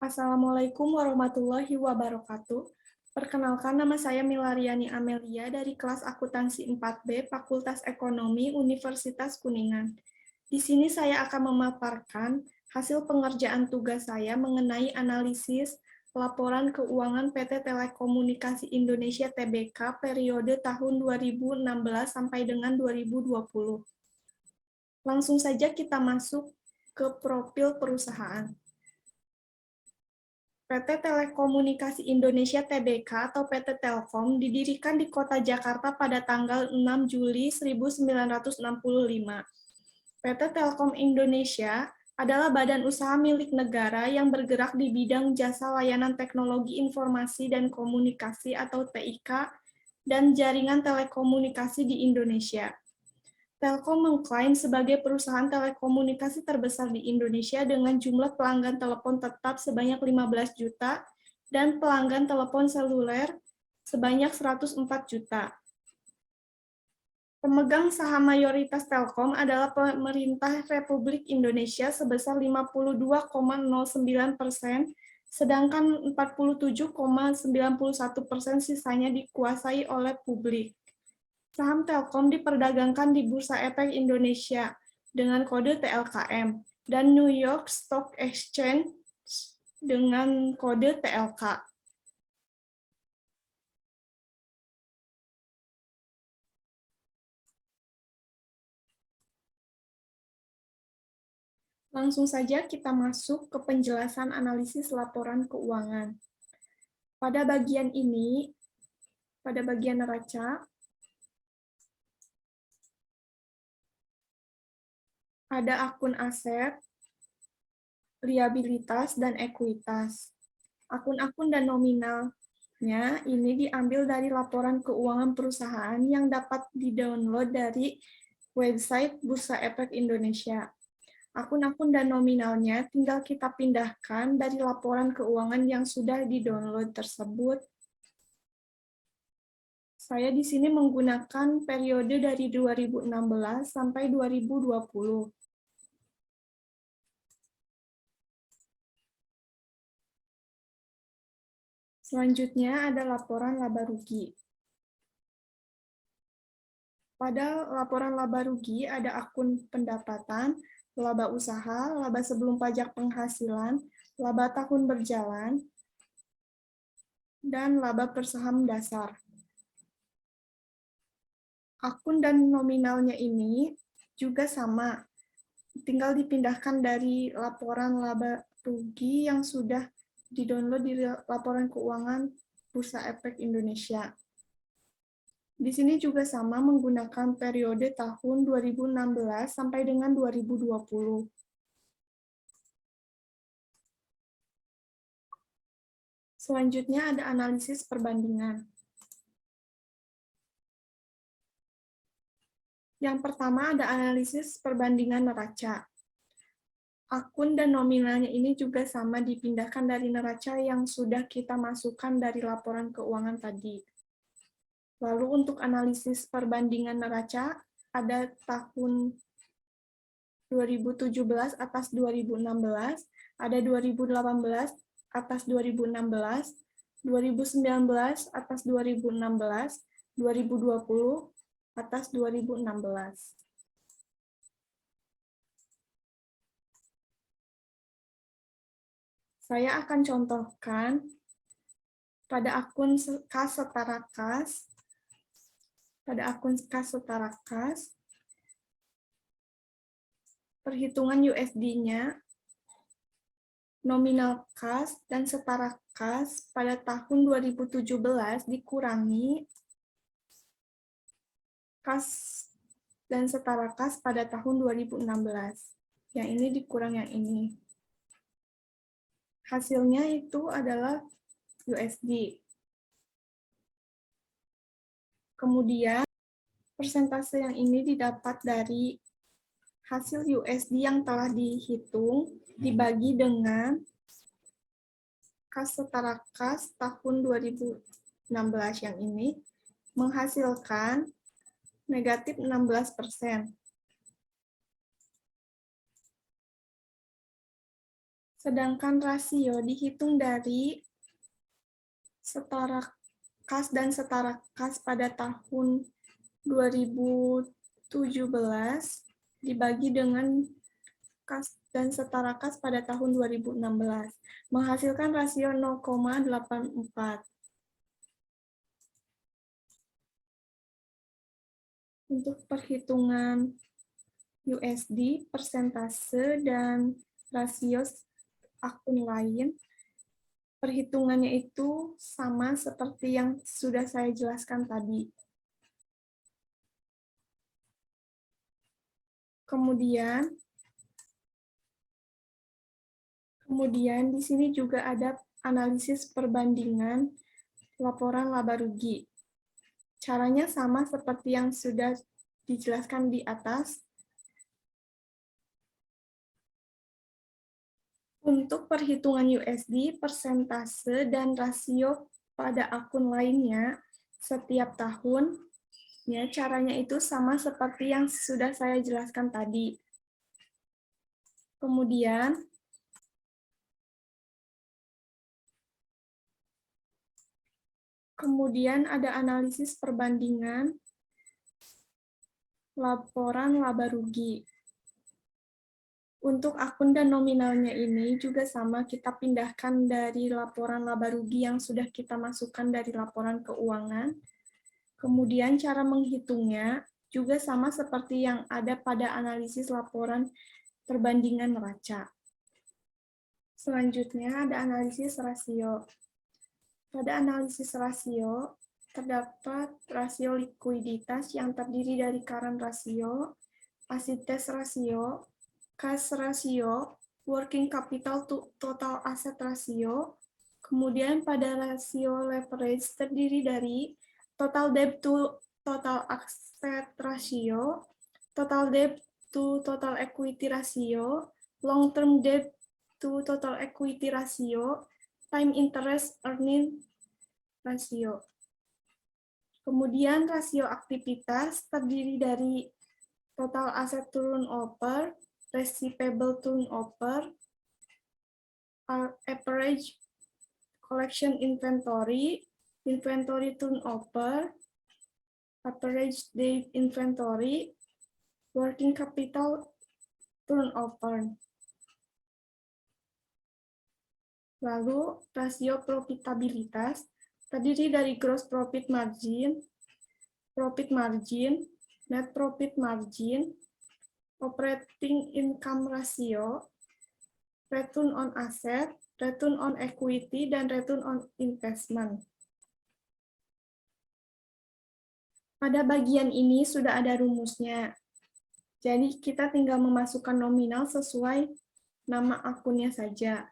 Assalamualaikum warahmatullahi wabarakatuh. Perkenalkan, nama saya Milariani Amelia dari kelas akuntansi 4B Fakultas Ekonomi Universitas Kuningan. Di sini saya akan memaparkan hasil pengerjaan tugas saya mengenai analisis laporan keuangan PT Telekomunikasi Indonesia Tbk periode tahun 2016 sampai dengan 2020. Langsung saja kita masuk ke profil perusahaan. PT Telekomunikasi Indonesia Tbk atau PT Telkom didirikan di Kota Jakarta pada tanggal 6 Juli 1965. PT Telkom Indonesia adalah badan usaha milik negara yang bergerak di bidang jasa layanan teknologi informasi dan komunikasi atau TIK dan jaringan telekomunikasi di Indonesia. Telkom mengklaim sebagai perusahaan telekomunikasi terbesar di Indonesia dengan jumlah pelanggan telepon tetap sebanyak 15 juta dan pelanggan telepon seluler sebanyak 104 juta. Pemegang saham mayoritas Telkom adalah pemerintah Republik Indonesia sebesar 52,09%, sedangkan 47,91% sisanya dikuasai oleh publik. Saham Telkom diperdagangkan di Bursa Efek Indonesia dengan kode TLKM dan New York Stock Exchange dengan kode TLK. Langsung saja kita masuk ke penjelasan analisis laporan keuangan. Pada bagian ini, pada bagian neraca, ada akun aset, liabilitas, dan ekuitas. Akun-akun dan nominalnya ini diambil dari laporan keuangan perusahaan yang dapat di-download dari website Bursa Efek Indonesia. Akun-akun dan nominalnya tinggal kita pindahkan dari laporan keuangan yang sudah di-download tersebut. Saya di sini menggunakan periode dari 2016 sampai 2020. Selanjutnya ada laporan laba rugi. Pada laporan laba rugi ada akun pendapatan, laba usaha, laba sebelum pajak penghasilan, laba tahun berjalan, dan laba per saham dasar. Akun dan nominalnya ini juga sama, tinggal dipindahkan dari laporan laba rugi yang sudah di-download di laporan keuangan Bursa Efek Indonesia. Di sini juga sama menggunakan periode tahun 2016 sampai dengan 2020. Selanjutnya ada analisis perbandingan. Yang pertama ada analisis perbandingan neraca. Akun dan nominalnya ini juga sama dipindahkan dari neraca yang sudah kita masukkan dari laporan keuangan tadi. Lalu untuk analisis perbandingan neraca, ada tahun 2017 atas 2016, ada 2018 atas 2016, 2019 atas 2016, 2020 atas 2016. Saya akan contohkan pada akun kas setara kas, perhitungan USD-nya, nominal kas, dan setara kas pada tahun 2017 dikurangi kas dan setara kas pada tahun 2016. Yang ini dikurang yang ini. Hasilnya itu adalah USD. Kemudian, persentase yang ini didapat dari hasil USD yang telah dihitung dibagi dengan kas setara kas tahun 2016 yang ini menghasilkan negatif 16%. Sedangkan rasio dihitung dari setara kas dan setara kas pada tahun 2017 dibagi dengan kas dan setara kas pada tahun 2016, menghasilkan rasio 0,84. Untuk perhitungan USD, persentase, dan rasio akun lain, perhitungannya itu sama seperti yang sudah saya jelaskan tadi. Kemudian di sini juga ada analisis perbandingan laporan laba rugi. Caranya sama seperti yang sudah dijelaskan di atas. Untuk perhitungan USD, persentase dan rasio pada akun lainnya setiap tahun, ya, caranya itu sama seperti yang sudah saya jelaskan tadi. Kemudian ada analisis perbandingan laporan laba rugi. Untuk akun dan nominalnya ini juga sama, kita pindahkan dari laporan laba rugi yang sudah kita masukkan dari laporan keuangan. Kemudian cara menghitungnya juga sama seperti yang ada pada analisis laporan perbandingan neraca. Selanjutnya ada analisis rasio. Pada analisis rasio, terdapat rasio likuiditas yang terdiri dari current ratio, asset ratio, cash ratio, working capital to total asset ratio. Kemudian pada rasio leverage terdiri dari total debt to total asset ratio, total debt to total equity ratio, long term debt to total equity ratio, time interest earning ratio. Kemudian rasio aktivitas terdiri dari total asset turnover, receivable turnover, average collection inventory, inventory turnover, average day inventory, working capital turnover. Lalu rasio profitabilitas terdiri dari gross profit margin, net profit margin, operating income ratio, return on asset, return on equity, dan return on investment. Pada bagian ini sudah ada rumusnya. Jadi kita tinggal memasukkan nominal sesuai nama akunnya saja.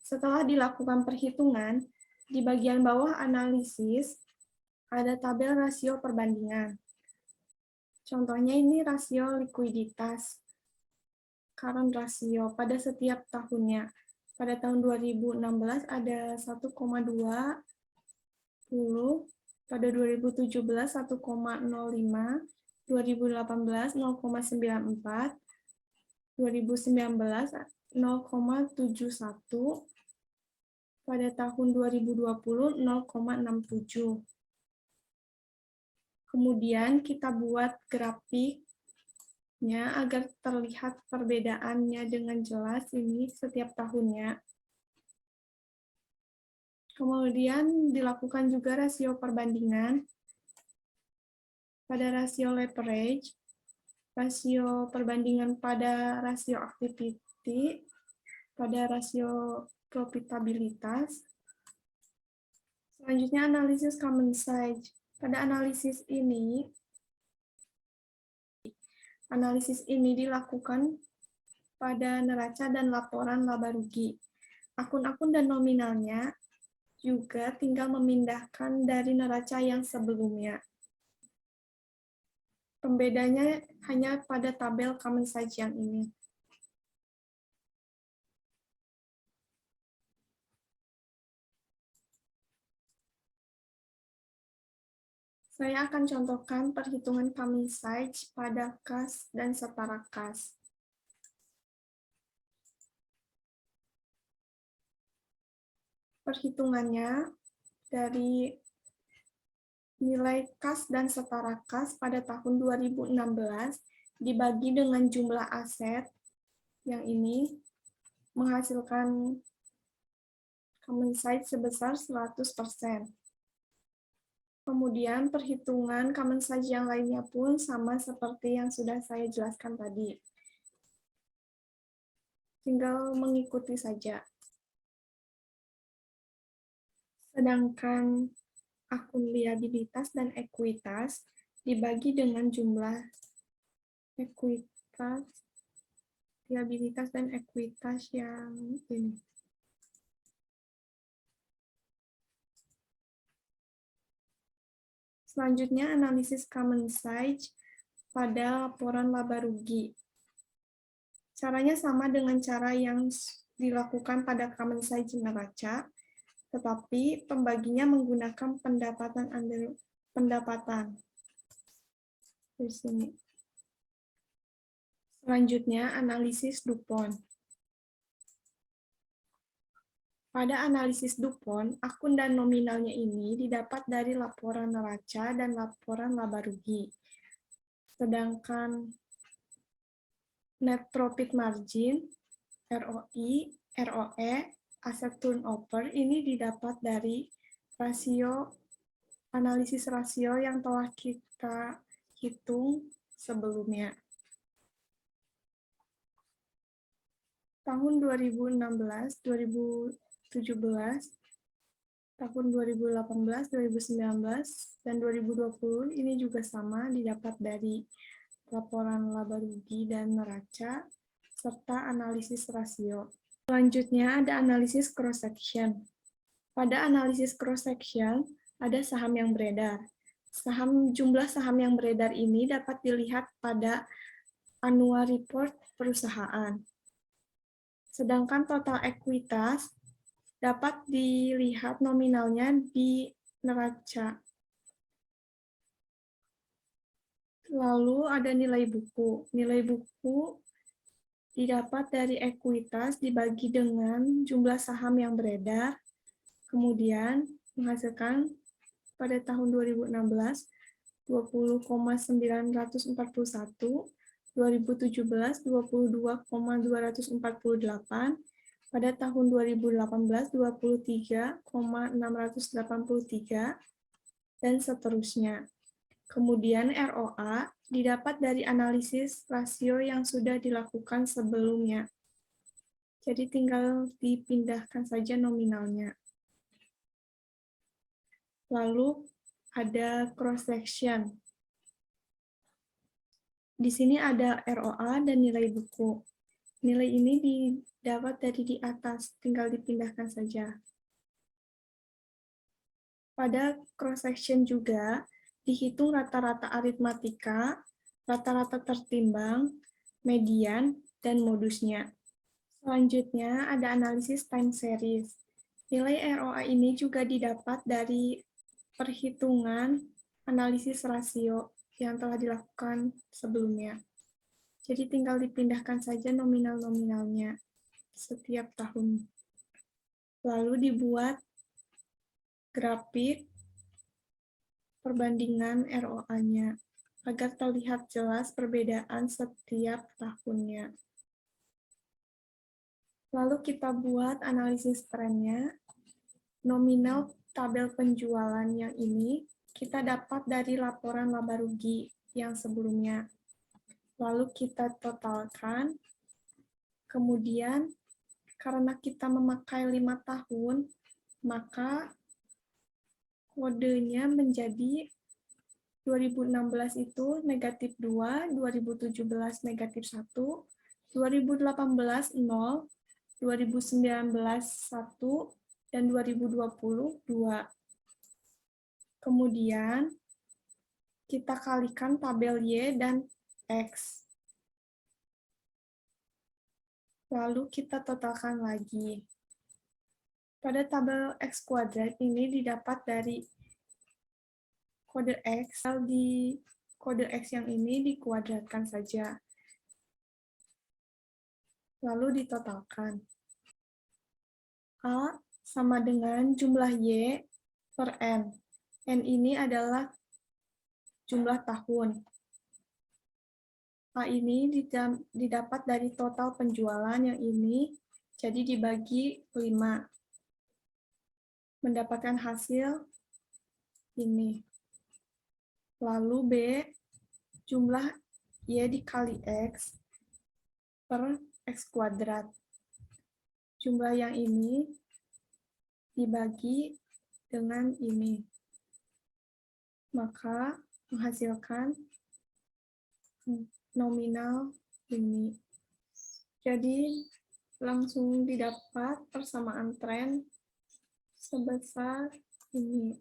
Setelah dilakukan perhitungan, di bagian bawah analisis ada tabel rasio perbandingan. Contohnya ini rasio likuiditas, current ratio pada setiap tahunnya. Pada tahun 2016 ada 1,20, pada 2017 1,05, 2018 0,94, 2019 0,71, pada tahun 2020 0,67. Kemudian kita buat grafiknya agar terlihat perbedaannya dengan jelas ini setiap tahunnya. Kemudian dilakukan juga rasio perbandingan. Pada rasio leverage, rasio perbandingan pada rasio activity, pada rasio profitabilitas. Selanjutnya analisis common size. Pada analisis ini dilakukan pada neraca dan laporan laba rugi. Akun-akun dan nominalnya juga tinggal memindahkan dari neraca yang sebelumnya. Pembedanya hanya pada tabel common size yang ini. Saya akan contohkan perhitungan common size pada kas dan setara kas. Perhitungannya dari nilai kas dan setara kas pada tahun 2016 dibagi dengan jumlah aset yang ini menghasilkan common size sebesar 100%. Kemudian perhitungan common size yang lainnya pun sama seperti yang sudah saya jelaskan tadi. Tinggal mengikuti saja. Sedangkan akun liabilitas dan ekuitas dibagi dengan jumlah ekuitas, liabilitas dan ekuitas yang ini. Selanjutnya, analisis common size pada laporan laba rugi. Caranya sama dengan cara yang dilakukan pada common size neraca, tetapi pembaginya menggunakan pendapatan under pendapatan. Di sini. Selanjutnya, analisis DuPont. Pada analisis DuPont, akun dan nominalnya ini didapat dari laporan neraca dan laporan laba rugi. Sedangkan net profit margin, ROI, ROE, asset turnover ini didapat dari rasio analisis rasio yang telah kita hitung sebelumnya. Tahun 2016, 2017, tahun 2018, 2019, dan 2020 ini juga sama didapat dari laporan laba rugi dan neraca, serta analisis rasio. Selanjutnya ada analisis cross-section. Pada analisis cross-section, ada saham yang beredar. Jumlah saham yang beredar ini dapat dilihat pada annual report perusahaan. Sedangkan total ekuitas dapat dilihat nominalnya di neraca. Lalu ada nilai buku. Nilai buku didapat dari ekuitas dibagi dengan jumlah saham yang beredar, kemudian menghasilkan pada tahun 2016 20,941, 2017 22,248, pada tahun 2018 23,683, dan seterusnya. Kemudian ROA didapat dari analisis rasio yang sudah dilakukan sebelumnya. Jadi tinggal dipindahkan saja nominalnya. Lalu ada cross-section. Di sini ada ROA dan nilai buku. Nilai ini didapat dari di atas, tinggal dipindahkan saja. Pada cross-section juga dihitung rata-rata aritmatika, rata-rata tertimbang, median, dan modusnya. Selanjutnya ada analisis time series. Nilai ROA ini juga didapat dari perhitungan analisis rasio yang telah dilakukan sebelumnya. Jadi tinggal dipindahkan saja nominal-nominalnya setiap tahun. Lalu dibuat grafik perbandingan ROA-nya agar terlihat jelas perbedaan setiap tahunnya. Lalu kita buat analisis trennya. Nominal tabel penjualan yang ini kita dapat dari laporan laba rugi yang sebelumnya. Lalu kita totalkan. Kemudian karena kita memakai 5 tahun, maka kodenya menjadi 2016 itu negatif 2, 2017 negatif 1, 2018 0, 2019 1, dan 2020 2. Kemudian kita kalikan tabel Y dan X. Lalu kita totalkan lagi. Pada tabel X kuadrat ini didapat dari kode X, di kode X yang ini dikuadratkan saja. Lalu ditotalkan. A sama dengan jumlah Y per N. N ini adalah jumlah tahun. A ini didapat dari total penjualan yang ini, jadi dibagi 5. Mendapatkan hasil ini. Lalu B, jumlah Y dikali X per X kuadrat. Jumlah yang ini dibagi dengan ini. Maka menghasilkan nominal ini. Jadi langsung didapat persamaan tren sebesar ini.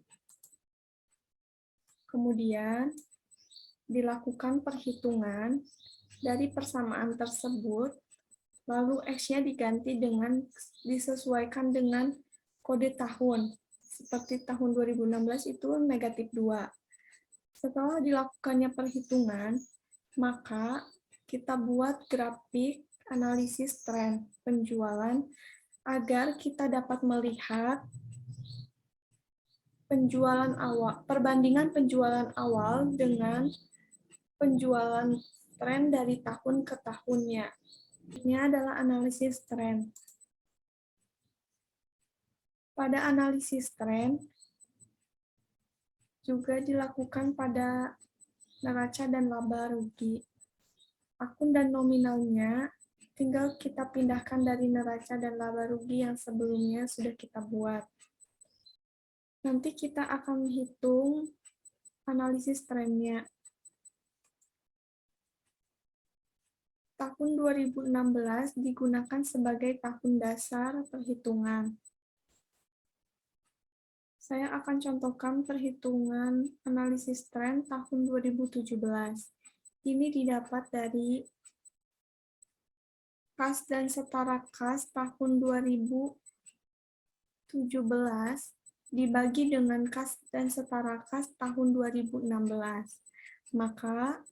Kemudian dilakukan perhitungan dari persamaan tersebut, lalu X-nya diganti dengan disesuaikan dengan kode tahun. Seperti tahun 2016 itu -2. Setelah dilakukannya perhitungan, maka kita buat grafik analisis tren penjualan agar kita dapat melihat perbandingan penjualan awal dengan penjualan tren dari tahun ke tahunnya. Ini adalah analisis tren. Pada analisis tren juga dilakukan pada neraca dan laba rugi. Akun dan nominalnya tinggal kita pindahkan dari neraca dan laba rugi yang sebelumnya sudah kita buat. Nanti kita akan menghitung analisis trennya. Tahun 2016 digunakan sebagai tahun dasar perhitungan. Saya akan contohkan perhitungan analisis tren tahun 2017. Ini didapat dari kas dan setara kas tahun 2017 dibagi dengan kas dan setara kas tahun 2016. Maka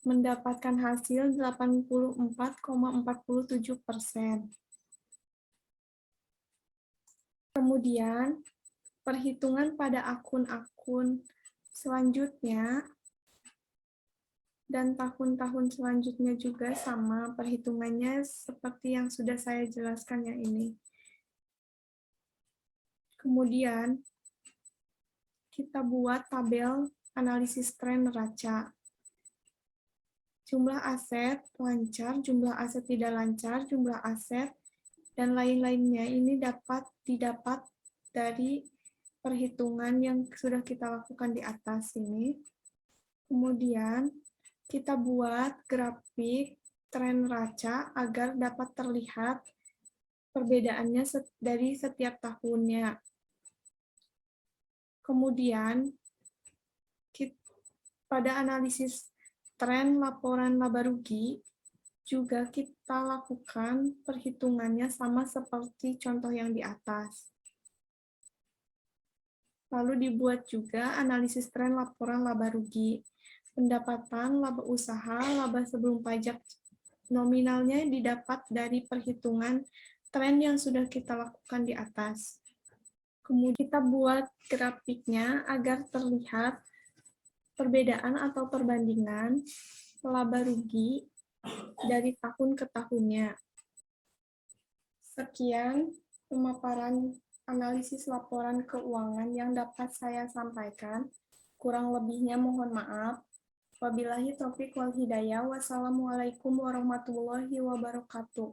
mendapatkan hasil 84,47%. Kemudian, perhitungan pada akun-akun selanjutnya dan tahun-tahun selanjutnya juga sama, perhitungannya seperti yang sudah saya jelaskan yang ini. Kemudian, kita buat tabel analisis tren neraca. Jumlah aset lancar, jumlah aset tidak lancar, jumlah aset, dan lain-lainnya ini didapat dari perhitungan yang sudah kita lakukan di atas ini. Kemudian, kita buat grafik tren neraca agar dapat terlihat perbedaannya dari setiap tahunnya. Kemudian, pada analisis tren laporan laba rugi, juga kita lakukan perhitungannya sama seperti contoh yang di atas. Lalu dibuat juga analisis tren laporan laba rugi. Pendapatan, laba usaha, laba sebelum pajak nominalnya didapat dari perhitungan tren yang sudah kita lakukan di atas. Kemudian kita buat grafiknya agar terlihat perbedaan atau perbandingan laba rugi dari tahun ke tahunnya. Sekian pemaparan analisis laporan keuangan yang dapat saya sampaikan. Kurang lebihnya mohon maaf. Wabillahi taufiq wal hidayah. Wassalamualaikum warahmatullahi wabarakatuh.